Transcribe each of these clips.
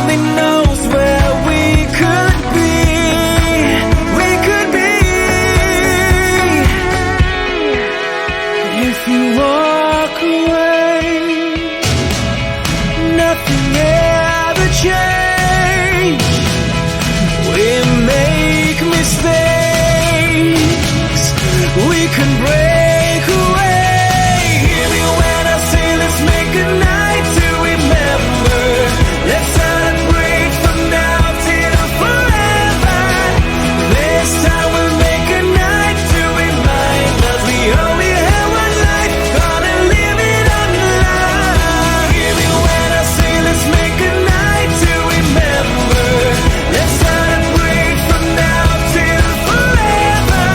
only knows where we could be. We could be. If you walk away, nothing ever changed. We make mistakes, we can break away. Hear me when I say let's make a night to remember. Let's celebrate from now till forever. This time we'll make a night to remind us we only have one life, gonna live it on love. Hear me when I say let's make a night to remember. Let's celebrate from now till forever.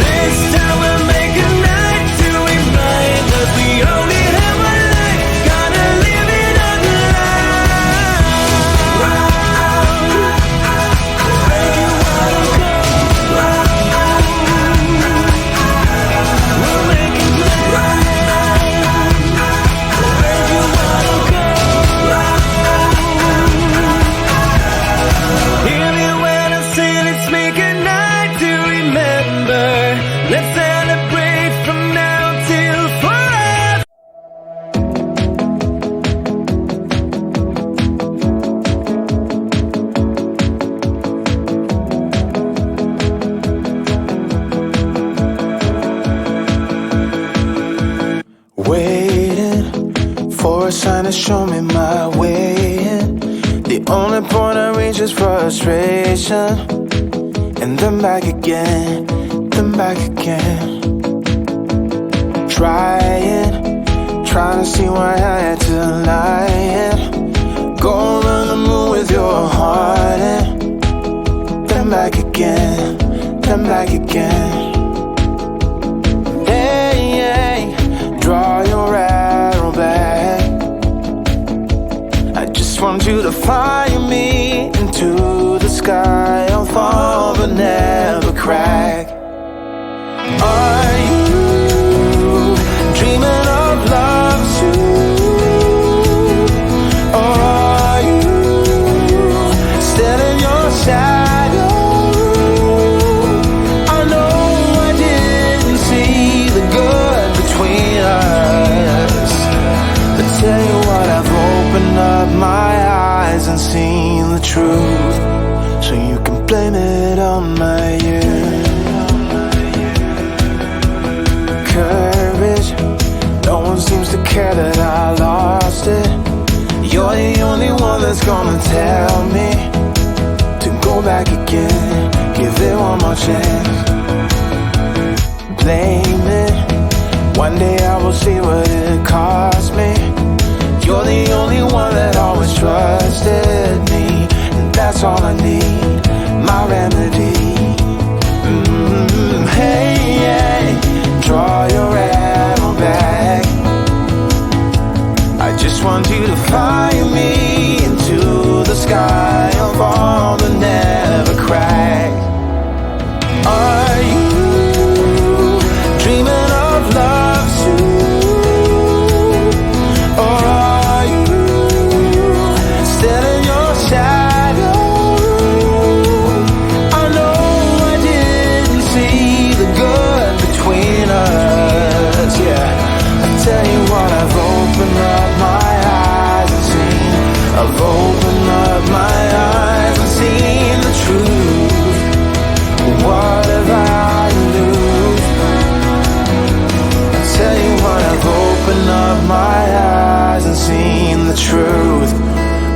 This time we'll make a night to remind us we only have one life, gonna live it on Hear me when I say let's make a night to remember. Let's celebrate from now till forever. Waiting for a sign to show me my way in. The only point I reach is frustration. And then back again, then back again. Trying to see why I had to lie. Go on the moon with your heart in. Then back again, then back again. Hey, hey, draw your arrow back. I just want you to fly me into the sky. I'll fall but never crack. Are you dreaming of love too? Or are you still in your shadow? I know I didn't see the good between us, but tell you what, I've opened up my eyes and seen the truth. So you can blame it on my youth. Courage, no one seems to care that I lost it. You're the only one that's gonna tell me to go back again, give it one more chance. Blame it, one day I will see what it cost me. You're the only one that always trusted me, and that's all I need, my remedy. Hey, hey, draw your arrow back. I just want you to fly me into the sky of all but never crack. Are you dreaming of love too? Or are you still in your shadow? I know I didn't see the good between us, yeah. I tell you what, I've opened up my eyes and seen. I've opened up my eyes and seen the truth. What have I to lose? I tell you what, I've opened up my eyes and seen the truth.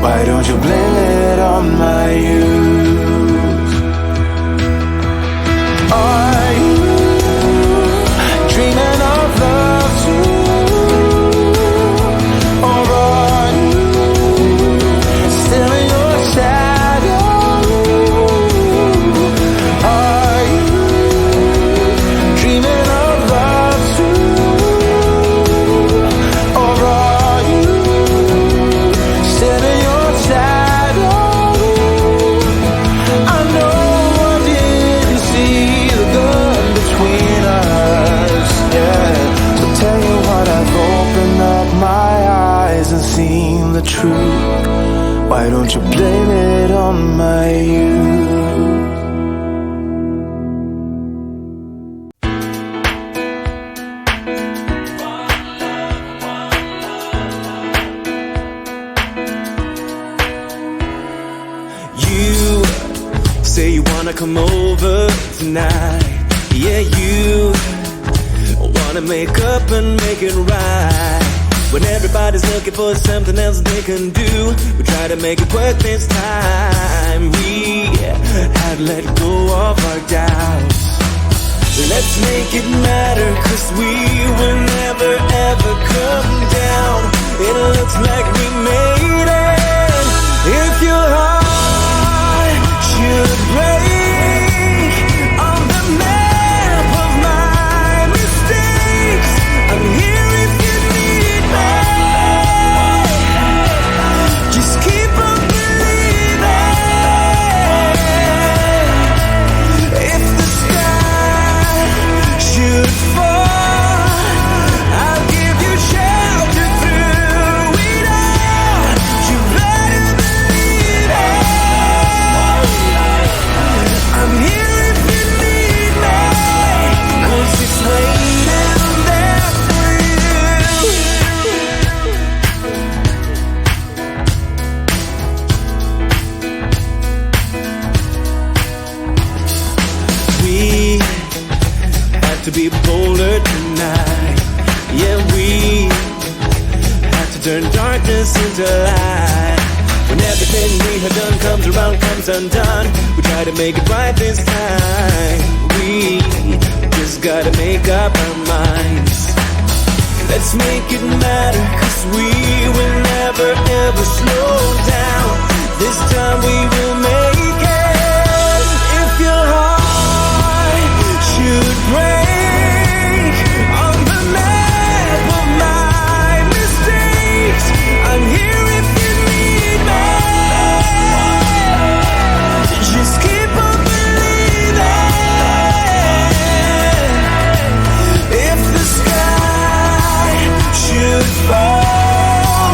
Why don't you blame it on my youth? Are you dreaming of love too? Or are you still in your shadow? Are you dreaming of love too? Or are you still in your shadow? Why don't you blame it on my youth? You say you wanna come over tonight. Yeah, you wanna make up and make it right. When everybody's looking for something else they can do, we try to make it work this time. We have let go of our doubts. Let's make it matter, 'cause we will never ever come down. It looks like we made it. If your heart should break on the map of my mistakes, I'm here if you need me. Just keep on believing. If the sky should fall, I'll give you shelter through it all. You better believe it. I'm here if you need me, 'cause it's waiting there for you. We have to be bolder tonight. Yeah, we have to turn darkness into light. When everything we have done comes around, comes undone, we try to make it right this time. We just gotta make up our minds. Let's make it matter, 'cause we will never ever slow down. This time we will make it. If your heart should break on the map of my mistakes, I'm here if you need me. Just keep on believing. If the sky should fall,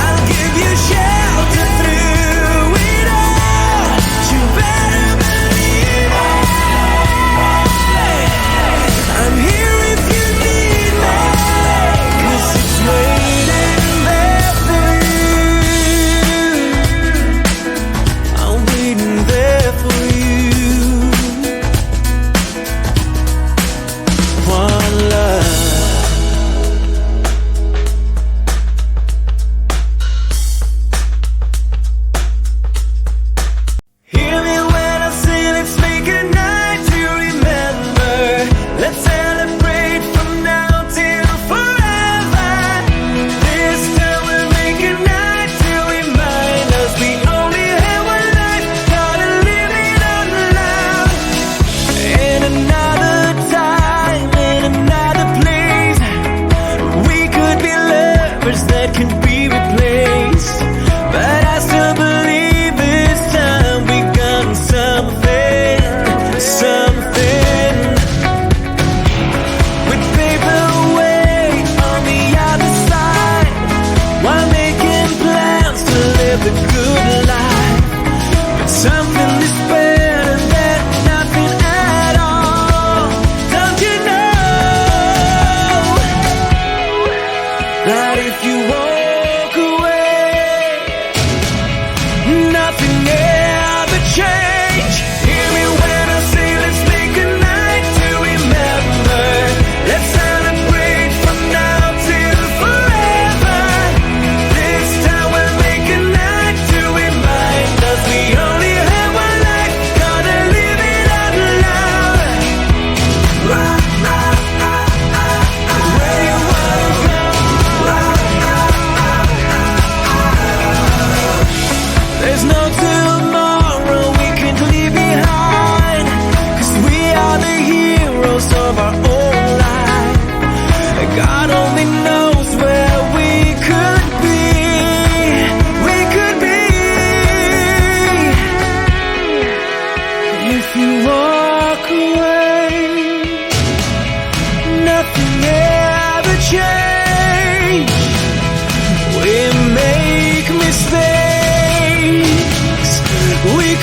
I'll give you shelter through it all. You better believe it. I'm here if you need me, 'cause it's waiting there for you. I'm waiting there for you. One love. Hear me when I say let's make a night to remember. Let's celebrate from now till forever. This time we'll make a night to remind us we only have one life, gotta live it out loud. In another time, in another place, we could be lovers that can be replaced. But I still believe this time we got something, something. With paper weight on the other side, while making plans to live a good life. But something is better than nothing at all. Don't you know that if you walk away, nothing ever change? Hear me when I say let's make a night to remember. Let's celebrate from now till forever. This time we'll make a night to remind us we only have one life, gotta live it out loud. Where you wanna go? There's no tomorrow, we can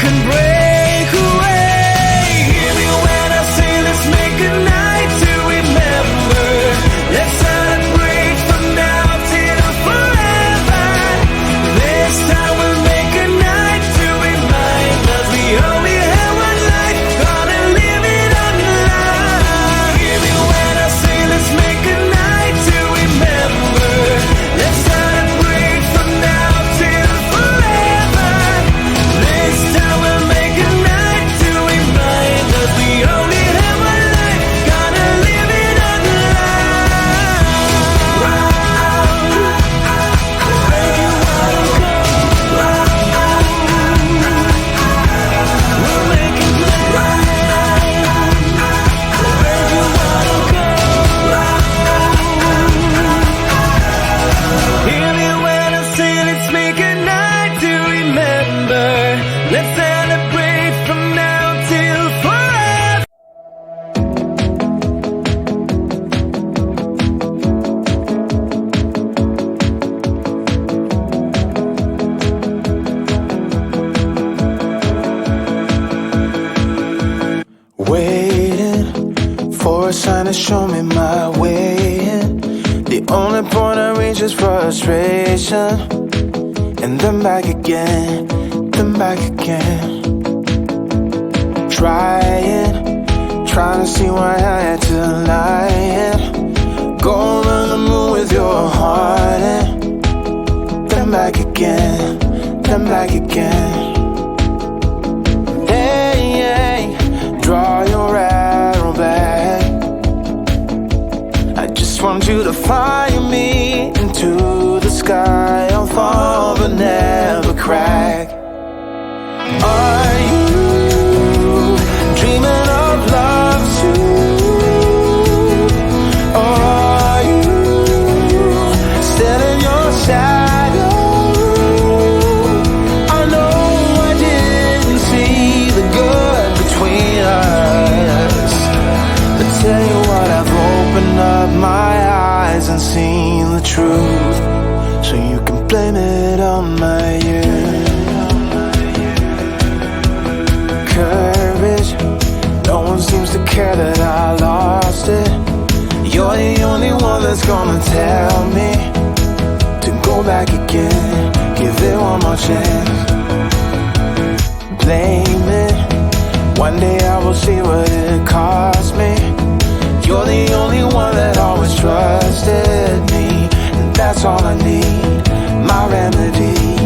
can break away. Hear me when I say let's make a night to remember. Let's celebrate from now till forever. This time we'll make a night to remind us we only have one life, gonna live it on the line. Hear me when I say let's make a night to remember. Let's celebrate from now till forever. This time we'll make a night to remind us we only have one life, gonna live it on the Hear me when I say let's make a night to remember. Let's celebrate from now till forever. Waiting for a sign to show me my way in. The only point I reach is frustration. And then back again, then back again. Trying to see why I had to lie. Go around the moon with your heart in. Then back again, then back again. Hey, draw your arrow back. I just want you to fly me into the sky. I'll fall but never crack. Are you dreaming of love too? Or are you still in your shadow? I know I didn't see the good between us, but tell you what, I've opened up my eyes and seen the truth. So you can blame it on my youth. Courage, no one seems to care that I lost it. You're the only one that's gonna tell me to go back again, give it one more chance. Blame it, one day I will see what it cost me. You're the only one that always trusted me, and that's all I need, my remedy.